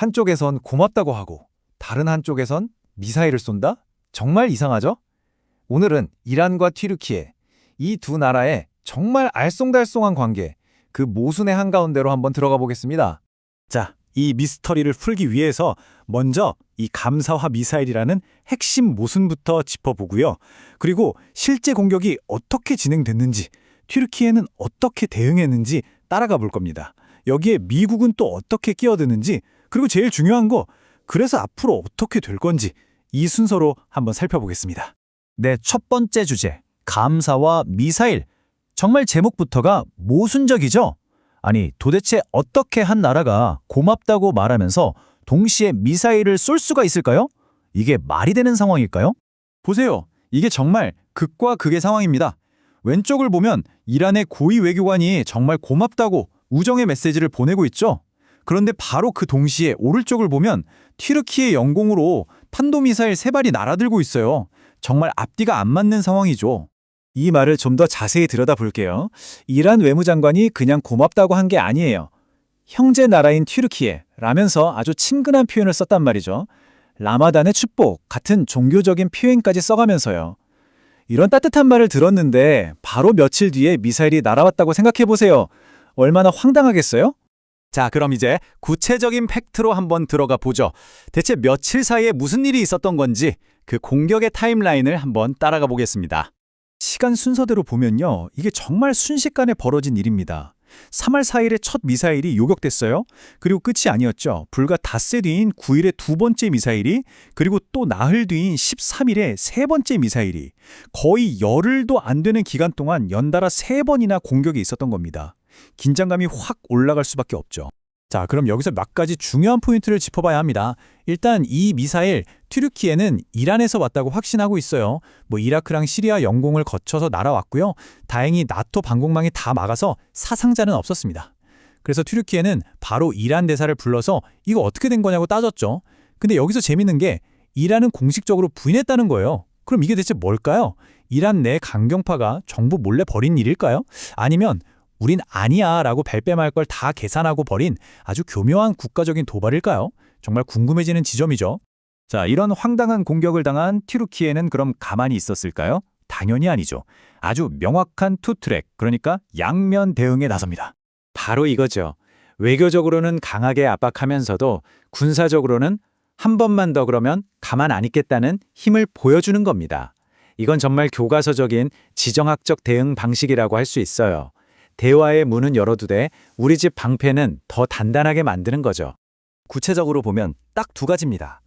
한쪽에선 고맙다고 하고 다른 한쪽에선 미사일을 쏜다? 정말 이상하죠? 오늘은 이란과 튀르키예, 이 두 나라의 정말 알쏭달쏭한 관계, 그 모순의 한가운데로 한번 들어가 보겠습니다. 자, 이 미스터리를 풀기 위해서 먼저 이 감사화 미사일이라는 핵심 모순부터 짚어보고요. 그리고 실제 공격이 어떻게 진행됐는지, 튀르키예는 어떻게 대응했는지 따라가 볼 겁니다. 여기에 미국은 또 어떻게 끼어드는지, 그리고 제일 중요한 거, 그래서 앞으로 어떻게 될 건지 이 순서로 한번 살펴보겠습니다. 네, 첫 번째 주제, 감사와 미사일. 정말 제목부터가 모순적이죠? 아니, 도대체 어떻게 한 나라가 고맙다고 말하면서 동시에 미사일을 쏠 수가 있을까요? 이게 말이 되는 상황일까요? 보세요. 이게 정말 극과 극의 상황입니다. 왼쪽을 보면 이란의 고위 외교관이 정말 고맙다고 우정의 메시지를 보내고 있죠. 그런데 바로 그 동시에 오른쪽을 보면 튀르키예 영공으로 탄도미사일 3발이 날아들고 있어요. 정말 앞뒤가 안 맞는 상황이죠. 이 말을 좀 더 자세히 들여다볼게요. 이란 외무장관이 그냥 고맙다고 한 게 아니에요. 형제 나라인 튀르키예라면서 아주 친근한 표현을 썼단 말이죠. 라마단의 축복 같은 종교적인 표현까지 써가면서요. 이런 따뜻한 말을 들었는데 바로 며칠 뒤에 미사일이 날아왔다고 생각해보세요. 얼마나 황당하겠어요? 자, 그럼 이제 구체적인 팩트로 한번 들어가 보죠. 대체 며칠 사이에 무슨 일이 있었던 건지 그 공격의 타임라인을 한번 따라가 보겠습니다. 시간 순서대로 보면요. 이게 정말 순식간에 벌어진 일입니다. 3월 4일에 첫 미사일이 요격됐어요. 그리고 끝이 아니었죠. 불과 닷새 뒤인 9일에 두 번째 미사일이, 그리고 또 나흘 뒤인 13일에 세 번째 미사일이, 거의 열흘도 안 되는 기간 동안 연달아 3번이나 공격이 있었던 겁니다. 긴장감이 확 올라갈 수밖에 없죠. 자, 그럼 여기서 몇 가지 중요한 포인트를 짚어봐야 합니다. 일단 이 미사일, 튀르키예는 이란에서 왔다고 확신하고 있어요. 이라크랑 시리아 영공을 거쳐서 날아왔고요. 다행히 나토 방공망이 다 막아서 사상자는 없었습니다. 그래서 튀르키예는 바로 이란 대사를 불러서 이거 어떻게 된 거냐고 따졌죠. 근데 여기서 재밌는 게 이란은 공식적으로 부인했다는 거예요. 그럼 이게 대체 뭘까요? 이란 내 강경파가 정부 몰래 벌인 일일까요? 아니면 우린 아니야 라고 발뺌할 걸 다 계산하고 벌인 아주 교묘한 국가적인 도발일까요? 정말 궁금해지는 지점이죠. 자, 이런 황당한 공격을 당한 튀르키예는 그럼 가만히 있었을까요? 당연히 아니죠. 아주 명확한 투트랙, 그러니까 양면 대응에 나섭니다. 바로 이거죠. 외교적으로는 강하게 압박하면서도 군사적으로는 한 번만 더 그러면 가만 안 있겠다는 힘을 보여주는 겁니다. 이건 정말 교과서적인 지정학적 대응 방식이라고 할 수 있어요. 대화의 문은 열어두되 우리 집 방패는 더 단단하게 만드는 거죠. 구체적으로 보면 딱 2가지입니다.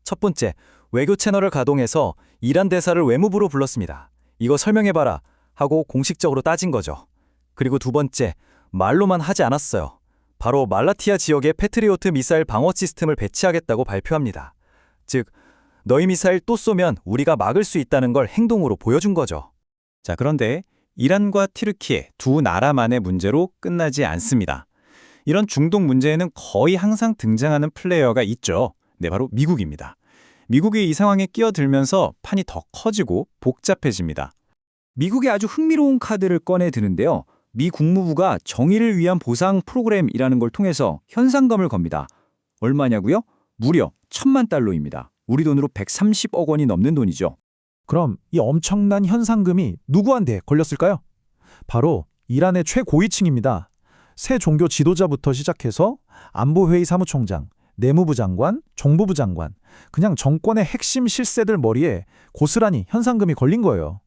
첫 번째, 외교 채널을 가동해서 이란 대사를 외무부로 불렀습니다. 이거 설명해봐라 하고 공식적으로 따진 거죠. 그리고 두 번째, 말로만 하지 않았어요. 바로 말라티아 지역에 패트리오트 미사일 방어 시스템을 배치하겠다고 발표합니다. 즉, 너희 미사일 또 쏘면 우리가 막을 수 있다는 걸 행동으로 보여준 거죠. 자, 그런데 이란과 튀르키예 두 나라만의 문제로 끝나지 않습니다. 이런 중동 문제에는 거의 항상 등장하는 플레이어가 있죠. 네, 바로 미국입니다. 미국이 이 상황에 끼어들면서 판이 더 커지고 복잡해집니다. 미국의 아주 흥미로운 카드를 꺼내드는데요. 미 국무부가 정의를 위한 보상 프로그램이라는 걸 통해서 현상금을 겁니다. 얼마냐고요? 무려 1,000만 달러입니다. 우리 돈으로 130억 원이 넘는 돈이죠. 그럼 이 엄청난 현상금이 누구한테 걸렸을까요? 바로 이란의 최고위층입니다. 새 종교 지도자부터 시작해서 안보회의 사무총장, 내무부 장관, 정보부 장관, 그냥 정권의 핵심 실세들 머리에 고스란히 현상금이 걸린 거예요.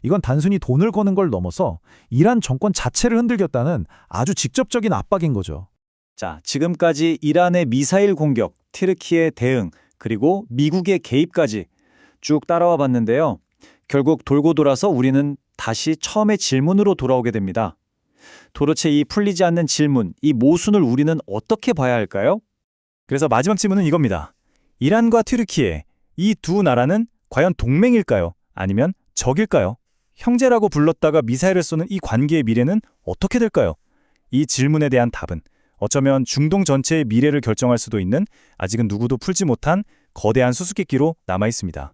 이건 단순히 돈을 거는 걸 넘어서 이란 정권 자체를 흔들겠다는 아주 직접적인 압박인 거죠. 자, 지금까지 이란의 미사일 공격, 튀르키예 대응, 그리고 미국의 개입까지 쭉 따라와 봤는데요. 결국 돌고 돌아서 우리는 다시 처음의 질문으로 돌아오게 됩니다. 도대체 이 풀리지 않는 질문, 이 모순을 우리는 어떻게 봐야 할까요? 그래서 마지막 질문은 이겁니다. 이란과 튀르키예, 이 두 나라는 과연 동맹일까요? 아니면 적일까요? 형제라고 불렀다가 미사일을 쏘는 이 관계의 미래는 어떻게 될까요? 이 질문에 대한 답은 어쩌면 중동 전체의 미래를 결정할 수도 있는 아직은 누구도 풀지 못한 거대한 수수께끼로 남아 있습니다.